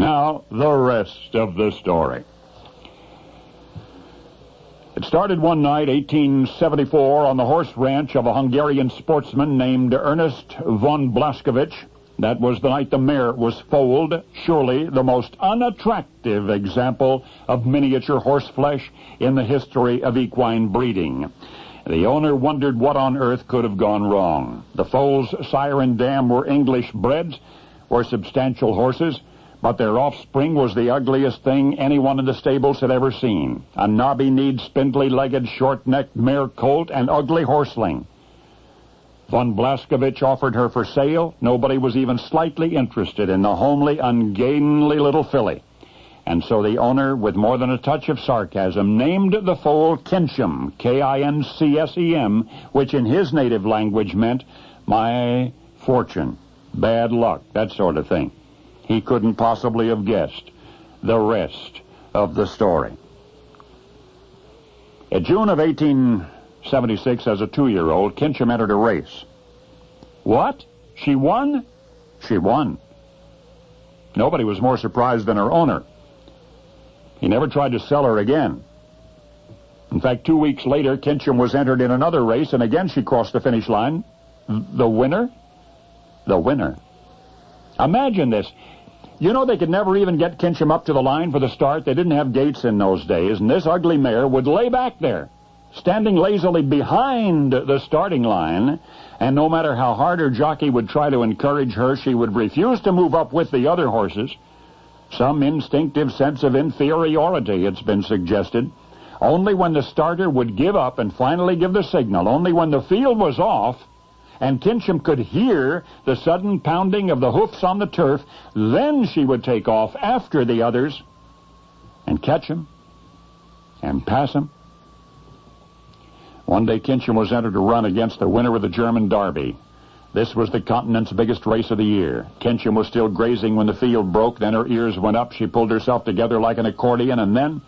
Now, the rest of the story. It started one night, 1874, on the horse ranch of a Hungarian sportsman named Ernest von Blaskovich. That was the night the mare was foaled, surely the most unattractive example of miniature horseflesh in the history of equine breeding. The owner wondered what on earth could have gone wrong. The foal's sire and dam were English breds, were substantial horses, but their offspring was the ugliest thing anyone in the stables had ever seen. A knobby-kneed, spindly-legged, short-necked mare colt, an ugly horseling. Von Blaskovich offered her for sale. Nobody was even slightly interested in the homely, ungainly little filly. And so the owner, with more than a touch of sarcasm, named the foal Kincham, K-I-N-C-S-E-M, which in his native language meant my fortune, bad luck, that sort of thing. He couldn't possibly have guessed the rest of the story. In June of 1876, as a 2-year-old, Kincham entered a race. What? She won? She won. Nobody was more surprised than her owner. He never tried to sell her again. In fact, 2 weeks later, Kincham was entered in another race, and again she crossed the finish line. The winner? The winner. Imagine this. You know, they could never even get Kincham up to the line for the start. They didn't have gates in those days, and this ugly mare would lay back there, standing lazily behind the starting line, and no matter how hard her jockey would try to encourage her, she would refuse to move up with the other horses. Some instinctive sense of inferiority, it's been suggested. Only when the starter would give up and finally give the signal, only when the field was off, and Kincham could hear the sudden pounding of the hoofs on the turf, then she would take off after the others and catch him and pass him. One day Kincham was entered to run against the winner of the German Derby. This was the continent's biggest race of the year. Kincham was still grazing when the field broke. Then her ears went up. She pulled herself together like an accordion, and then,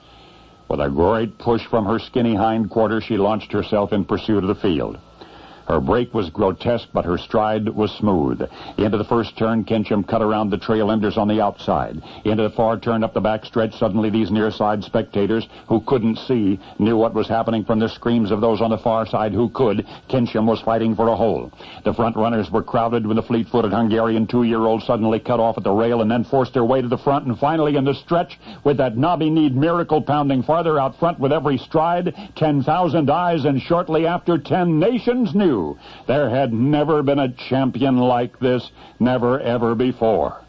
with a great push from her skinny hind quarter, she launched herself in pursuit of the field. Her break was grotesque, but her stride was smooth. Into the first turn, Kincham cut around the trail enders on the outside. Into the far turn up the back stretch, suddenly these near-side spectators who couldn't see knew what was happening from the screams of those on the far side who could. Kincham was fighting for a hole. The front runners were crowded when the fleet-footed Hungarian 2-year-old suddenly cut off at the rail and then forced her way to the front, and finally in the stretch, with that knobby-kneed miracle pounding farther out front with every stride, 10,000 eyes, and shortly after 10 nations knew there had never been a champion like this, never ever before,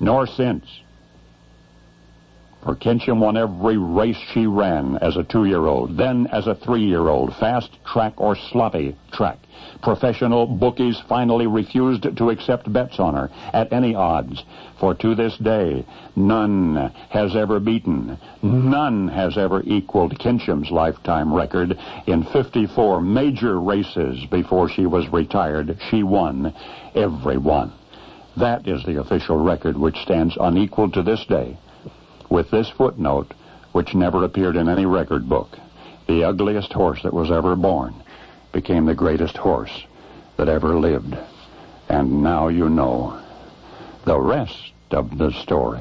nor since. For Kincham won every race she ran as a 2-year-old, then as a 3-year-old, fast track or sloppy track. Professional bookies finally refused to accept bets on her at any odds, for to this day, none has ever beaten, none has ever equaled Kincham's lifetime record. In 54 major races before she was retired, she won every one. That is the official record, which stands unequaled to this day, with this footnote, which never appeared in any record book: the ugliest horse that was ever born became the greatest horse that ever lived. And now you know the rest of the story.